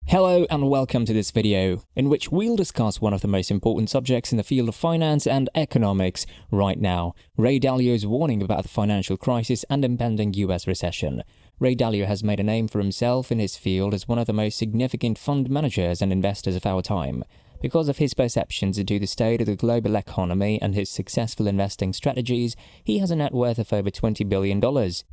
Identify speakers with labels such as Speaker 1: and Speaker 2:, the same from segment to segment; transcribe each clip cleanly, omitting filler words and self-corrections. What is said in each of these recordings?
Speaker 1: Hello and welcome to this video, in which we'll discuss one of the most important subjects in the field of finance and economics right now, Ray Dalio's warning about the financial crisis and impending US recession. Ray Dalio has made a name for himself in his field as one of the most significant fund managers and investors of our time. Because of his perceptions into the state of the global economy and his successful investing strategies, he has a net worth of over $20 billion.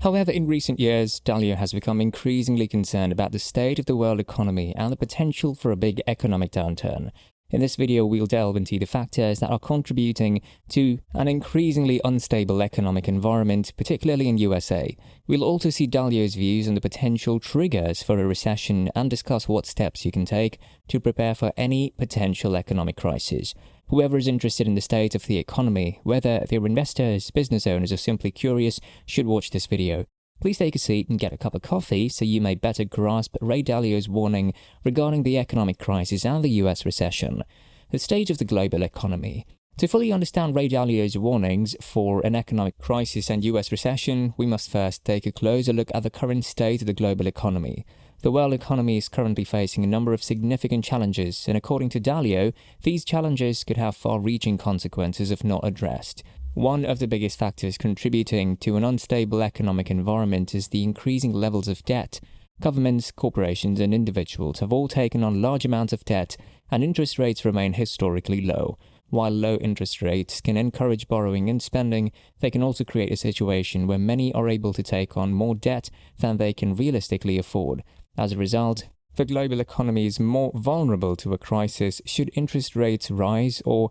Speaker 1: However, in recent years, Dalio has become increasingly concerned about the state of the world economy and the potential for a big economic downturn. In this video, we'll delve into the factors that are contributing to an increasingly unstable economic environment, particularly in USA. We'll also see Dalio's views on the potential triggers for a recession and discuss what steps you can take to prepare for any potential economic crisis. Whoever is interested in the state of the economy, whether they're investors, business owners, or simply curious, should watch this video. Please take a seat and get a cup of coffee so you may better grasp Ray Dalio's warning regarding the economic crisis and the US recession. The state of the global economy. To fully understand Ray Dalio's warnings for an economic crisis and US recession, we must first take a closer look at the current state of the global economy. The world economy is currently facing a number of significant challenges, and according to Dalio, these challenges could have far-reaching consequences if not addressed. One of the biggest factors contributing to an unstable economic environment is the increasing levels of debt. Governments, corporations, and individuals have all taken on large amounts of debt, and interest rates remain historically low. While low interest rates can encourage borrowing and spending, they can also create a situation where many are able to take on more debt than they can realistically afford. As a result, the global economy is more vulnerable to a crisis should interest rates rise or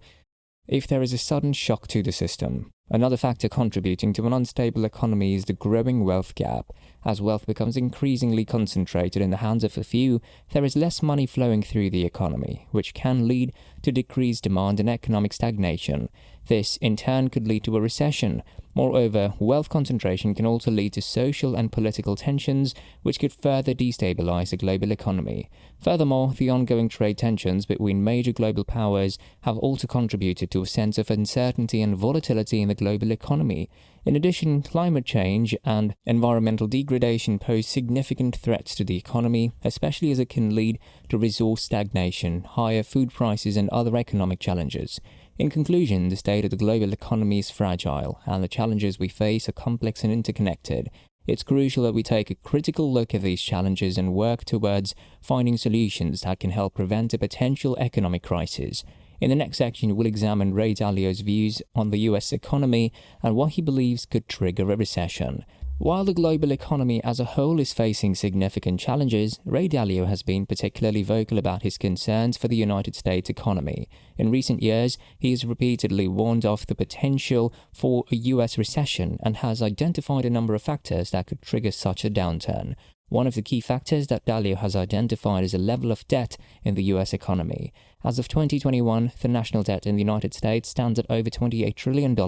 Speaker 1: if there is a sudden shock to the system. Another factor contributing to an unstable economy is the growing wealth gap. As wealth becomes increasingly concentrated in the hands of a few, there is less money flowing through the economy, which can lead to decreased demand and economic stagnation. This, in turn, could lead to a recession. Moreover, wealth concentration can also lead to social and political tensions, which could further destabilize the global economy. Furthermore, the ongoing trade tensions between major global powers have also contributed to a sense of uncertainty and volatility in the global economy. In addition, climate change and environmental degradation pose significant threats to the economy, especially as it can lead to resource stagnation, higher food prices, and other economic challenges. In conclusion, the state of the global economy is fragile, and the challenges we face are complex and interconnected. It's crucial that we take a critical look at these challenges and work towards finding solutions that can help prevent a potential economic crisis. In the next section, we'll examine Ray Dalio's views on the US economy and what he believes could trigger a recession. While the global economy as a whole is facing significant challenges, Ray Dalio has been particularly vocal about his concerns for the United States economy. In recent years, he has repeatedly warned of the potential for a US recession and has identified a number of factors that could trigger such a downturn. One of the key factors that Dalio has identified is a level of debt in the US economy. As of 2021, the national debt in the United States stands at over $28 trillion,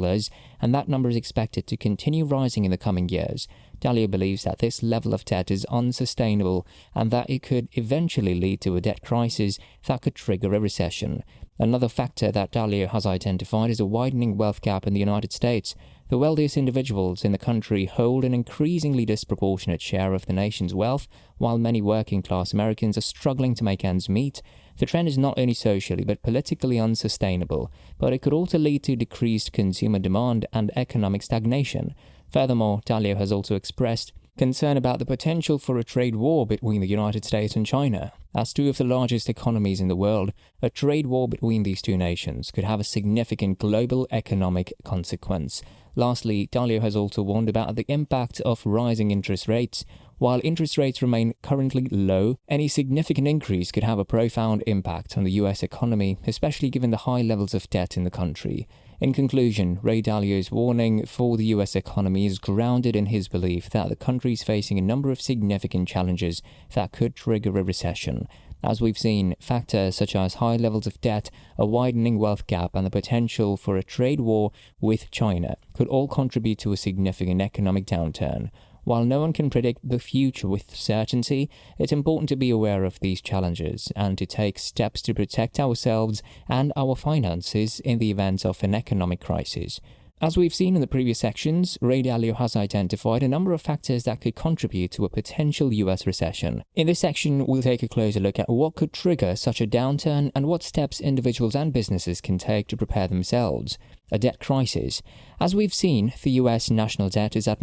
Speaker 1: and that number is expected to continue rising in the coming years. Dalio believes that this level of debt is unsustainable and that it could eventually lead to a debt crisis that could trigger a recession. Another factor that Dalio has identified is a widening wealth gap in the United States. The wealthiest individuals in the country hold an increasingly disproportionate share of the nation's wealth, while many working-class Americans are struggling to make ends meet. The trend is not only socially but politically unsustainable, but it could also lead to decreased consumer demand and economic stagnation. Furthermore, Dalio has also expressed concern about the potential for a trade war between the United States and China. As two of the largest economies in the world, a trade war between these two nations could have a significant global economic consequence. Lastly, Dalio has also warned about the impact of rising interest rates. While interest rates remain currently low, any significant increase could have a profound impact on the US economy, especially given the high levels of debt in the country. In conclusion, Ray Dalio's warning for the US economy is grounded in his belief that the country is facing a number of significant challenges that could trigger a recession. As we've seen, factors such as high levels of debt, a widening wealth gap, and the potential for a trade war with China could all contribute to a significant economic downturn. While no one can predict the future with certainty, it's important to be aware of these challenges and to take steps to protect ourselves and our finances in the event of an economic crisis. As we've seen in the previous sections, Ray Dalio has identified a number of factors that could contribute to a potential US recession. In this section, we'll take a closer look at what could trigger such a downturn and what steps individuals and businesses can take to prepare themselves. A debt crisis. As we've seen, the US national debt is at